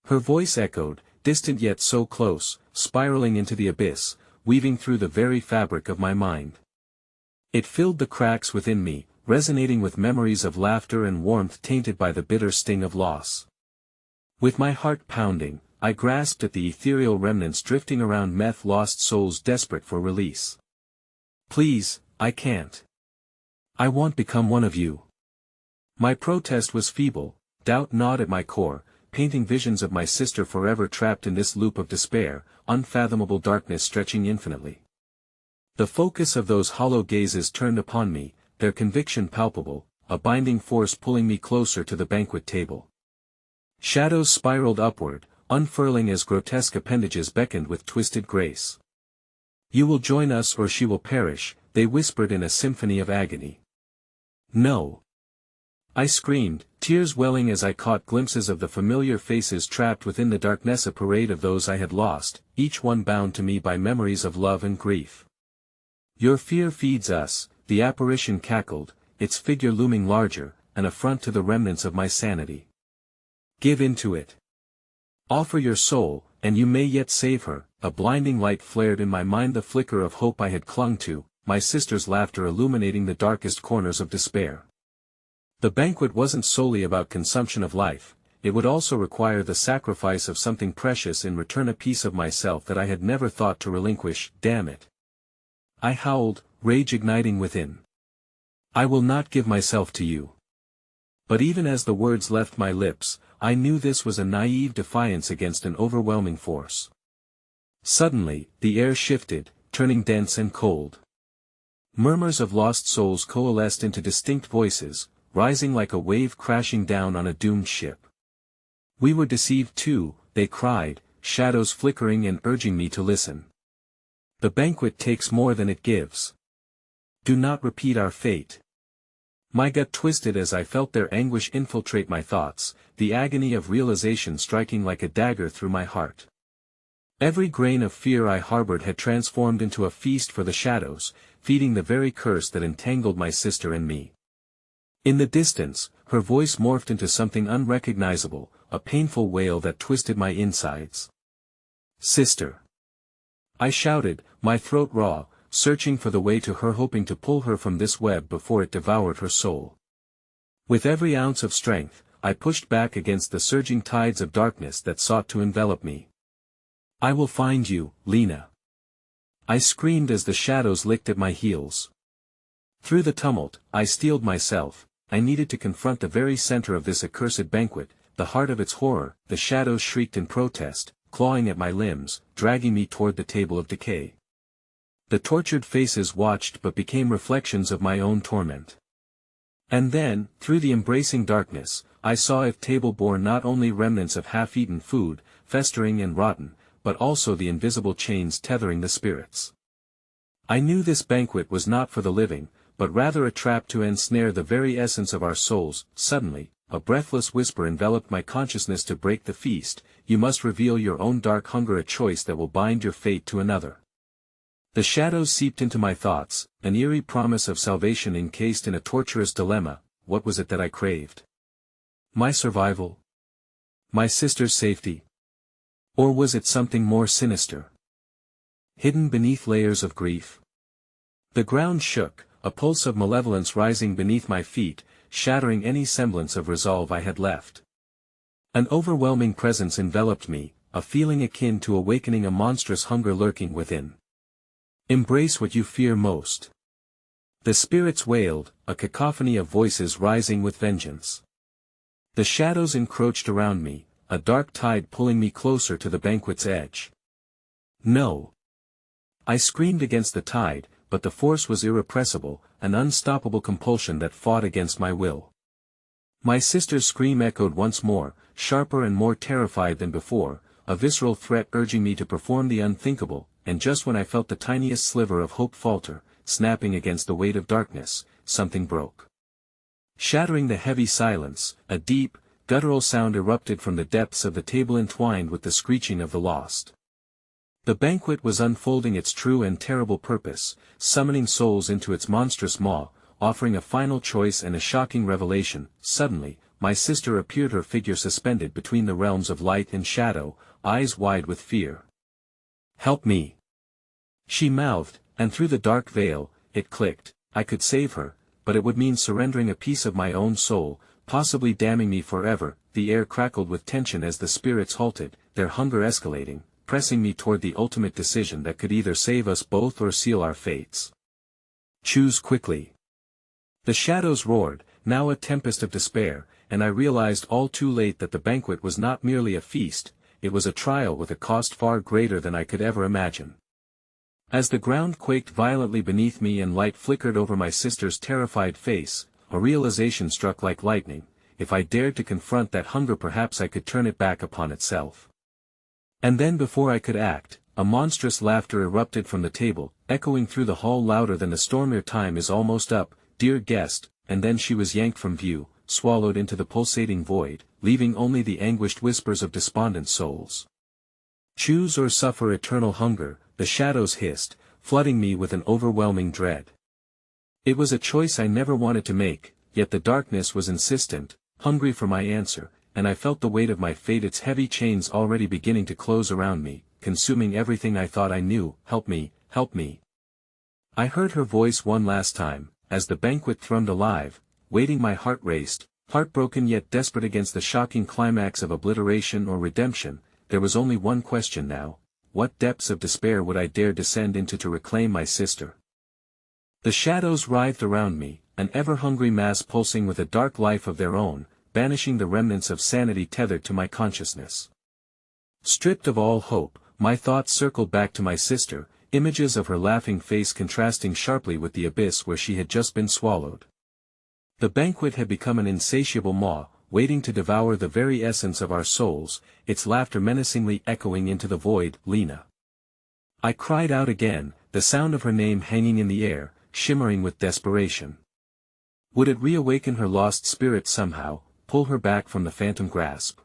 Her voice echoed, distant yet so close, spiraling into the abyss, weaving through the very fabric of my mind. It filled the cracks within me, resonating with memories of laughter and warmth tainted by the bitter sting of loss. With my heart pounding, I grasped at the ethereal remnants drifting around, lost souls desperate for release. "Please, I can't. I won't become one of you." My protest was feeble, doubt gnawed at my core, painting visions of my sister forever trapped in this loop of despair, unfathomable darkness stretching infinitely. The focus of those hollow gazes turned upon me, their conviction palpable, a binding force pulling me closer to the banquet table. Shadows spiraled upward, unfurling as grotesque appendages beckoned with twisted grace. "You will join us or she will perish," they whispered in a symphony of agony. "No!" I screamed, tears welling as I caught glimpses of the familiar faces trapped within the darkness, a parade of those I had lost, each one bound to me by memories of love and grief. "Your fear feeds us," the apparition cackled, its figure looming larger, an affront to the remnants of my sanity. "Give in to it. Offer your soul, and you may yet save her." A blinding light flared in my mind, the flicker of hope I had clung to, my sister's laughter illuminating the darkest corners of despair. The banquet wasn't solely about consumption of life, it would also require the sacrifice of something precious in return, a piece of myself that I had never thought to relinquish. "Damn it!" I howled, rage igniting within. "I will not give myself to you." But even as the words left my lips, I knew this was a naive defiance against an overwhelming force. Suddenly, the air shifted, turning dense and cold. Murmurs of lost souls coalesced into distinct voices, rising like a wave crashing down on a doomed ship. "We were deceived too," they cried, shadows flickering and urging me to listen. "The banquet takes more than it gives. Do not repeat our fate." My gut twisted as I felt their anguish infiltrate my thoughts, the agony of realization striking like a dagger through my heart. Every grain of fear I harbored had transformed into a feast for the shadows, feeding the very curse that entangled my sister and me. In the distance, her voice morphed into something unrecognizable, a painful wail that twisted my insides. "Sister!" I shouted, my throat raw, searching for the way to her, hoping to pull her from this web before it devoured her soul. With every ounce of strength, I pushed back against the surging tides of darkness that sought to envelop me. "I will find you, Lena!" I screamed as the shadows licked at my heels. Through the tumult, I steeled myself. I needed to confront the very center of this accursed banquet, the heart of its horror. The shadows shrieked in protest, clawing at my limbs, dragging me toward the table of decay. The tortured faces watched but became reflections of my own torment. And then, through the embracing darkness, I saw if table bore not only remnants of half-eaten food, festering and rotten, but also the invisible chains tethering the spirits. I knew this banquet was not for the living, but rather a trap to ensnare the very essence of our souls. Suddenly, a breathless whisper enveloped my consciousness. To break the feast, you must reveal your own dark hunger, a choice that will bind your fate to another. The shadows seeped into my thoughts, an eerie promise of salvation encased in a torturous dilemma. What was it that I craved? My survival? My sister's safety? Or was it something more sinister, hidden beneath layers of grief? The ground shook, a pulse of malevolence rising beneath my feet, shattering any semblance of resolve I had left. An overwhelming presence enveloped me, a feeling akin to awakening a monstrous hunger lurking within. "Embrace what you fear most." The spirits wailed, a cacophony of voices rising with vengeance. The shadows encroached around me, a dark tide pulling me closer to the banquet's edge. "No!" I screamed against the tide, but the force was irrepressible, an unstoppable compulsion that fought against my will. My sister's scream echoed once more, sharper and more terrified than before, a visceral threat urging me to perform the unthinkable, and just when I felt the tiniest sliver of hope falter, snapping against the weight of darkness, something broke. Shattering the heavy silence, a deep, guttural sound erupted from the depths of the table, entwined with the screeching of the lost. The banquet was unfolding its true and terrible purpose, summoning souls into its monstrous maw, offering a final choice and a shocking revelation. Suddenly, my sister appeared, her figure suspended between the realms of light and shadow, eyes wide with fear. "Help me!" she mouthed, and through the dark veil, it clicked. I could save her, but it would mean surrendering a piece of my own soul, possibly damning me forever. The air crackled with tension as the spirits halted, their hunger escalating, pressing me toward the ultimate decision that could either save us both or seal our fates. "Choose quickly." The shadows roared, now a tempest of despair, and I realized all too late that the banquet was not merely a feast, it was a trial with a cost far greater than I could ever imagine. As the ground quaked violently beneath me and light flickered over my sister's terrified face, a realization struck like lightning: if I dared to confront that hunger, perhaps I could turn it back upon itself. And then, before I could act, a monstrous laughter erupted from the table, echoing through the hall louder than the storm. "Your time is almost up, dear guest," and then she was yanked from view, swallowed into the pulsating void, leaving only the anguished whispers of despondent souls. "Choose or suffer eternal hunger," the shadows hissed, flooding me with an overwhelming dread. It was a choice I never wanted to make, yet the darkness was insistent, hungry for my answer, and I felt the weight of my fate, its heavy chains already beginning to close around me, consuming everything I thought I knew. "Help me, help me." I heard her voice one last time, as the banquet thrummed alive, waiting. My heart raced, heartbroken yet desperate against the shocking climax of obliteration or redemption. There was only one question now: what depths of despair would I dare descend into to reclaim my sister? The shadows writhed around me, an ever-hungry mass pulsing with a dark life of their own, banishing the remnants of sanity tethered to my consciousness. Stripped of all hope, my thoughts circled back to my sister, images of her laughing face contrasting sharply with the abyss where she had just been swallowed. The banquet had become an insatiable maw, waiting to devour the very essence of our souls, its laughter menacingly echoing into the void. "Lena!" I cried out again, the sound of her name hanging in the air, shimmering with desperation. Would it reawaken her lost spirit somehow, pull her back from the phantom grasp?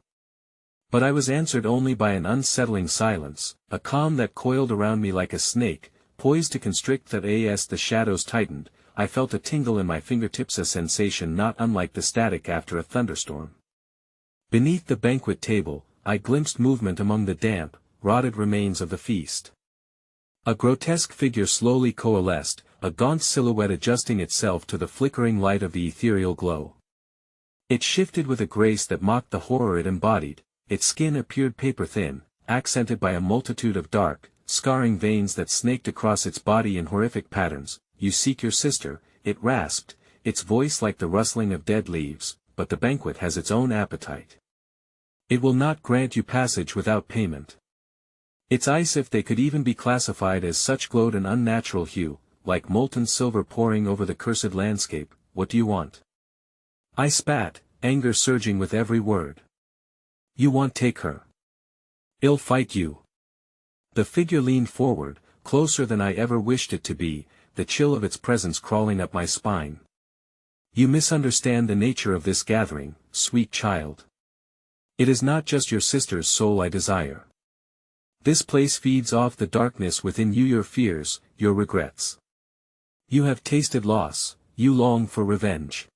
But I was answered only by an unsettling silence, a calm that coiled around me like a snake, poised to constrict. As the shadows tightened, I felt a tingle in my fingertips, a sensation not unlike the static after a thunderstorm. Beneath the banquet table, I glimpsed movement among the damp, rotted remains of the feast. A grotesque figure slowly coalesced, a gaunt silhouette adjusting itself to the flickering light of the ethereal glow. It shifted with a grace that mocked the horror it embodied, its skin appeared paper-thin, accented by a multitude of dark, scarring veins that snaked across its body in horrific patterns. "You seek your sister," it rasped, its voice like the rustling of dead leaves, "but the banquet has its own appetite. It will not grant you passage without payment." Its eyes, if they could even be classified as such, glowed an unnatural hue, like molten silver pouring over the cursed landscape. "What do you want?" I spat, anger surging with every word. "You want take her. I'll fight you." The figure leaned forward, closer than I ever wished it to be, the chill of its presence crawling up my spine. "You misunderstand the nature of this gathering, sweet child. It is not just your sister's soul I desire. This place feeds off the darkness within you, your fears, your regrets. You have tasted loss, you long for revenge.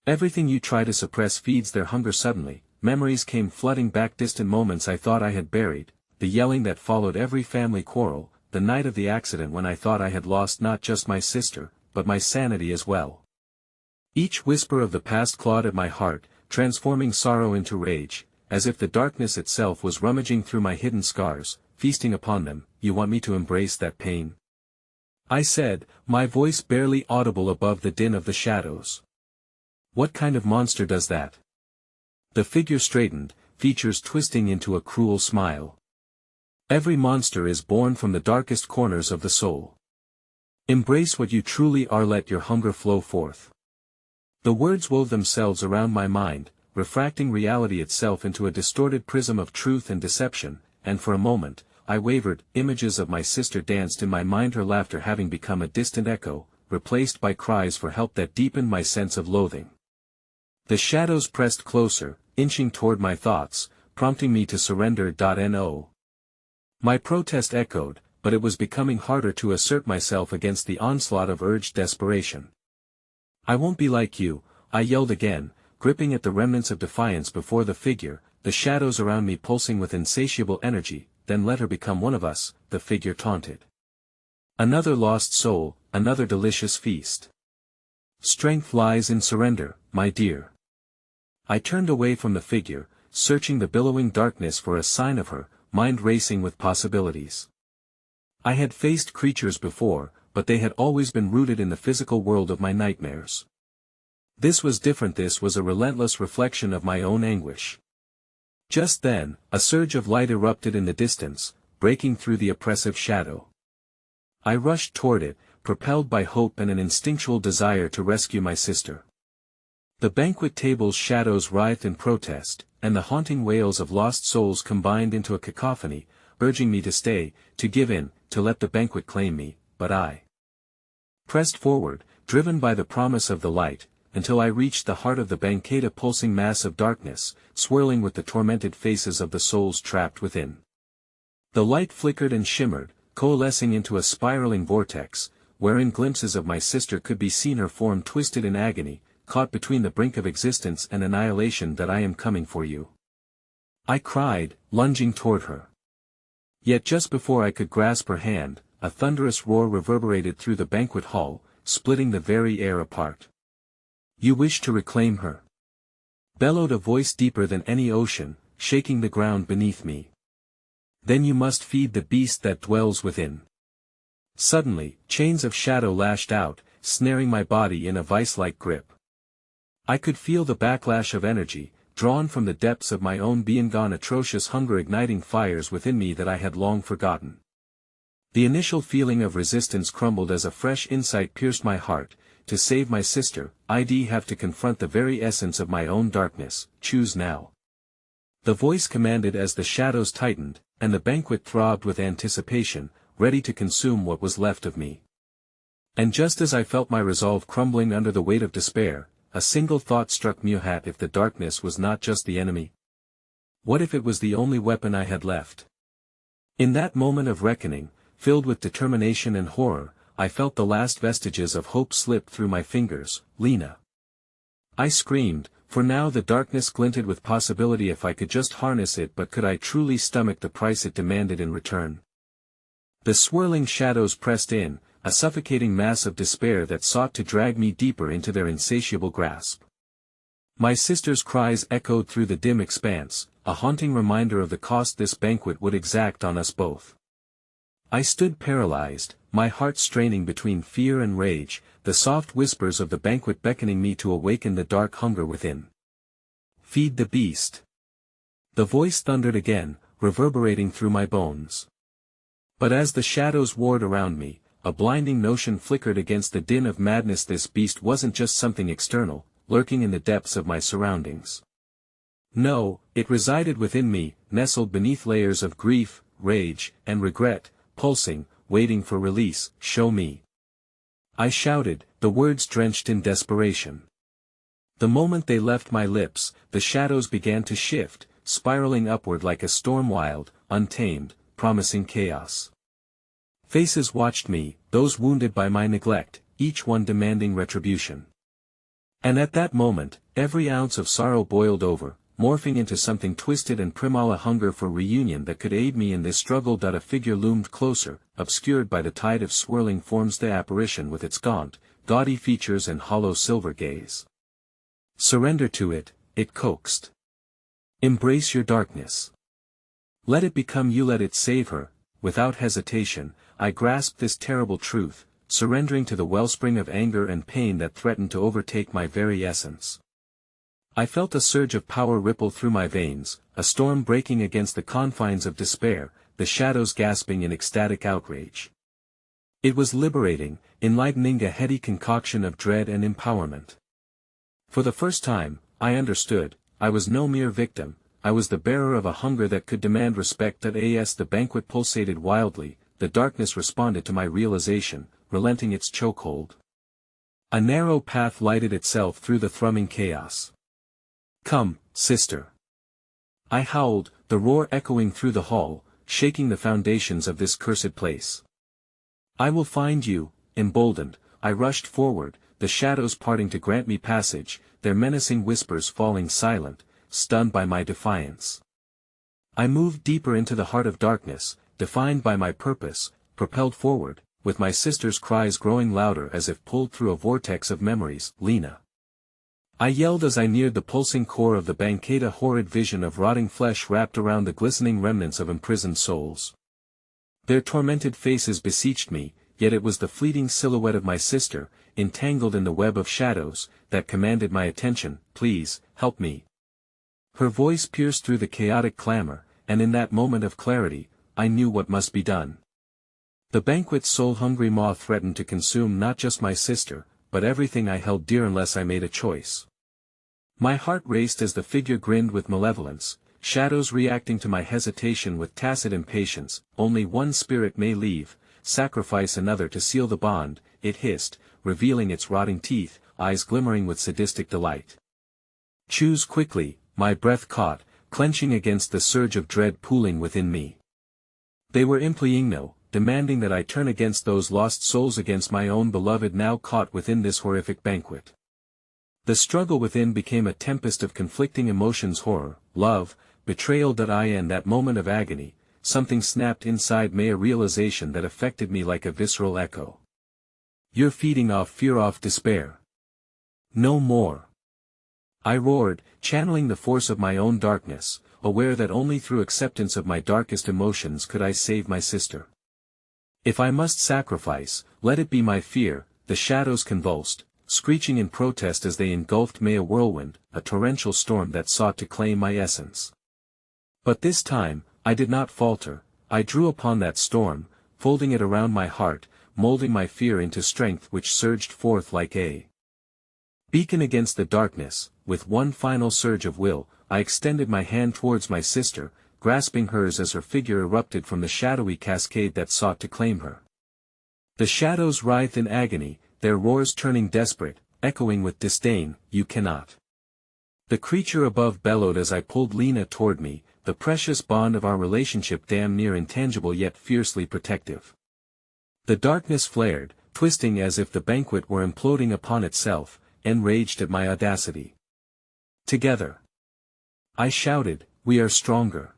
Everything you try to suppress feeds their hunger." Suddenly, memories came flooding back, distant moments I thought I had buried, the yelling that followed every family quarrel, the night of the accident when I thought I had lost not just my sister, but my sanity as well. Each whisper of the past clawed at my heart, transforming sorrow into rage, as if the darkness itself was rummaging through my hidden scars, feasting upon them. "You want me to embrace that pain?" I said, my voice barely audible above the din of the shadows. "What kind of monster does that?" The figure straightened, features twisting into a cruel smile. "Every monster is born from the darkest corners of the soul. Embrace what you truly are, let your hunger flow forth." The words wove themselves around my mind, refracting reality itself into a distorted prism of truth and deception, and for a moment, I wavered. Images of my sister danced in my mind, her laughter having become a distant echo, replaced by cries for help that deepened my sense of loathing. The shadows pressed closer, inching toward my thoughts, prompting me to surrender. No. My protest echoed, but it was becoming harder to assert myself against the onslaught of urged desperation. "I won't be like you," I yelled again, gripping at the remnants of defiance before the figure, the shadows around me pulsing with insatiable energy. "Then let her become one of us," the figure taunted. "Another lost soul, another delicious feast. Strength lies in surrender, my dear." I turned away from the figure, searching the billowing darkness for a sign of her, mind racing with possibilities. I had faced creatures before, but they had always been rooted in the physical world of my nightmares. This was different. This was a relentless reflection of my own anguish. Just then, a surge of light erupted in the distance, breaking through the oppressive shadow. I rushed toward it, propelled by hope and an instinctual desire to rescue my sister. The banquet table's shadows writhed in protest, and the haunting wails of lost souls combined into a cacophony, urging me to stay, to give in, to let the banquet claim me. But I pressed forward, driven by the promise of the light, until I reached the heart of the banquet, a pulsing mass of darkness, swirling with the tormented faces of the souls trapped within. The light flickered and shimmered, coalescing into a spiraling vortex, wherein glimpses of my sister could be seen, her form twisted in agony, caught between the brink of existence and annihilation. "That I am coming for you," I cried, lunging toward her. Yet just before I could grasp her hand, a thunderous roar reverberated through the banquet hall, splitting the very air apart. "You wish to reclaim her?" bellowed a voice deeper than any ocean, shaking the ground beneath me. "Then you must feed the beast that dwells within." Suddenly, chains of shadow lashed out, snaring my body in a vice-like grip. I could feel the backlash of energy, drawn from the depths of my own being, gone atrocious hunger igniting fires within me that I had long forgotten. The initial feeling of resistance crumbled as a fresh insight pierced my heart. To save my sister, I'd have to confront the very essence of my own darkness. "Choose now." The voice commanded as the shadows tightened, and the banquet throbbed with anticipation, ready to consume what was left of me. And just as I felt my resolve crumbling under the weight of despair, a single thought struck me. If the darkness was not just the enemy? What if it was the only weapon I had left? In that moment of reckoning, filled with determination and horror, I felt the last vestiges of hope slip through my fingers. "Lena!" I screamed, for now the darkness glinted with possibility if I could just harness it. But could I truly stomach the price it demanded in return? The swirling shadows pressed in, a suffocating mass of despair that sought to drag me deeper into their insatiable grasp. My sister's cries echoed through the dim expanse, a haunting reminder of the cost this banquet would exact on us both. I stood paralyzed, my heart straining between fear and rage, the soft whispers of the banquet beckoning me to awaken the dark hunger within. Feed the beast. The voice thundered again, reverberating through my bones. But as the shadows warred around me, a blinding notion flickered against the din of madness. This beast wasn't just something external, lurking in the depths of my surroundings. No, it resided within me, nestled beneath layers of grief, rage, and regret, pulsing, waiting for release. Show me. I shouted, the words drenched in desperation. The moment they left my lips, the shadows began to shift, spiraling upward like a storm, wild, untamed, promising chaos. Faces watched me, those wounded by my neglect, each one demanding retribution. And at that moment, every ounce of sorrow boiled over, morphing into something twisted and primal, a hunger for reunion that could aid me in this struggle. A figure loomed closer, obscured by the tide of swirling forms, the apparition with its gaunt, gaudy features and hollow silver gaze. Surrender to it, it coaxed. Embrace your darkness. Let it become you, let it save her. Without hesitation, I grasped this terrible truth, surrendering to the wellspring of anger and pain that threatened to overtake my very essence. I felt a surge of power ripple through my veins, a storm breaking against the confines of despair, the shadows gasping in ecstatic outrage. It was liberating, enlightening, a heady concoction of dread and empowerment. For the first time, I understood, I was no mere victim, I was the bearer of a hunger that could demand respect. As the banquet pulsated wildly, the darkness responded to my realization, relenting its chokehold. A narrow path lighted itself through the thrumming chaos. Come, sister. I howled, the roar echoing through the hall, shaking the foundations of this cursed place. I will find you. Emboldened, I rushed forward, the shadows parting to grant me passage, their menacing whispers falling silent, stunned by my defiance. I moved deeper into the heart of darkness, defined by my purpose, propelled forward, with my sister's cries growing louder as if pulled through a vortex of memories. Lena. I yelled as I neared the pulsing core of the banquet, a horrid vision of rotting flesh wrapped around the glistening remnants of imprisoned souls. Their tormented faces beseeched me, yet it was the fleeting silhouette of my sister, entangled in the web of shadows, that commanded my attention. Please, help me. Her voice pierced through the chaotic clamor, and in that moment of clarity, I knew what must be done. The banquet's soul-hungry maw threatened to consume not just my sister, but everything I held dear unless I made a choice. My heart raced as the figure grinned with malevolence, shadows reacting to my hesitation with tacit impatience. Only one spirit may leave, sacrifice another to seal the bond, it hissed, revealing its rotting teeth, eyes glimmering with sadistic delight. Choose quickly. My breath caught, clenching against the surge of dread pooling within me. They were implying no, demanding that I turn against those lost souls, against my own beloved, now caught within this horrific banquet. The struggle within became a tempest of conflicting emotions: horror, love, betrayal. In that moment of agony, something snapped inside me, a realization that affected me like a visceral echo. You're feeding off fear, off despair. No more. I roared, channeling the force of my own darkness, aware that only through acceptance of my darkest emotions could I save my sister. If I must sacrifice, let it be my fear. The shadows convulsed, screeching in protest as they engulfed me, a whirlwind, a torrential storm that sought to claim my essence. But this time, I did not falter. I drew upon that storm, folding it around my heart, molding my fear into strength which surged forth like a beacon against the darkness. With one final surge of will, I extended my hand towards my sister, grasping hers as her figure erupted from the shadowy cascade that sought to claim her. The shadows writhed in agony, their roars turning desperate, echoing with disdain. You cannot. The creature above bellowed as I pulled Lena toward me, the precious bond of our relationship damn near intangible yet fiercely protective. The darkness flared, twisting as if the banquet were imploding upon itself, enraged at my audacity. Together, I shouted, we are stronger.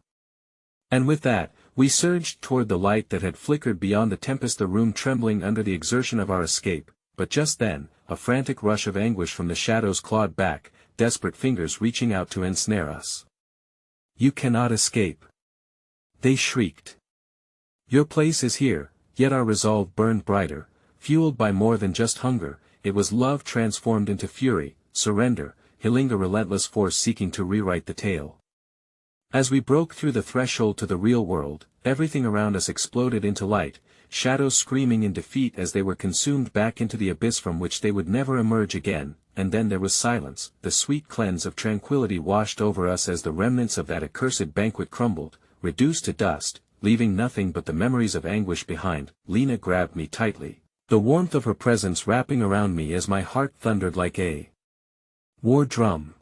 And with that, we surged toward the light that had flickered beyond the tempest, the room trembling under the exertion of our escape. But just then, a frantic rush of anguish from the shadows clawed back, desperate fingers reaching out to ensnare us. "You cannot escape," they shrieked. "Your place is here." Yet our resolve burned brighter, fueled by more than just hunger. It was love transformed into fury, surrender, healing, a relentless force seeking to rewrite the tale. As we broke through the threshold to the real world, everything around us exploded into light, shadows screaming in defeat as they were consumed back into the abyss from which they would never emerge again, and then there was silence. The sweet cleanse of tranquility washed over us as the remnants of that accursed banquet crumbled, reduced to dust, leaving nothing but the memories of anguish behind. Lena grabbed me tightly, the warmth of her presence wrapping around me as my heart thundered like a war drum.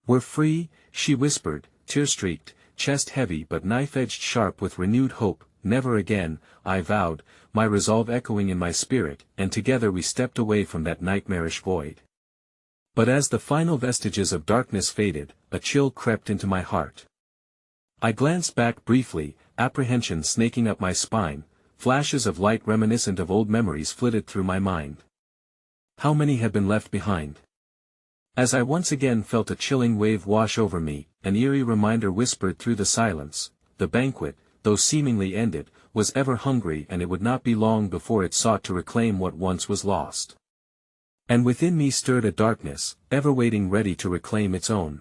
"We're free," she whispered, tear-streaked, chest heavy but knife-edged sharp with renewed hope. "Never again," I vowed, my resolve echoing in my spirit, and together we stepped away from that nightmarish void. But as the final vestiges of darkness faded, a chill crept into my heart. I glanced back briefly, apprehension snaking up my spine. Flashes of light reminiscent of old memories flitted through my mind. How many had been left behind? As I once again felt a chilling wave wash over me, an eerie reminder whispered through the silence: the banquet, though seemingly ended, was ever hungry, and it would not be long before it sought to reclaim what once was lost. And within me stirred a darkness, ever waiting ready to reclaim its own.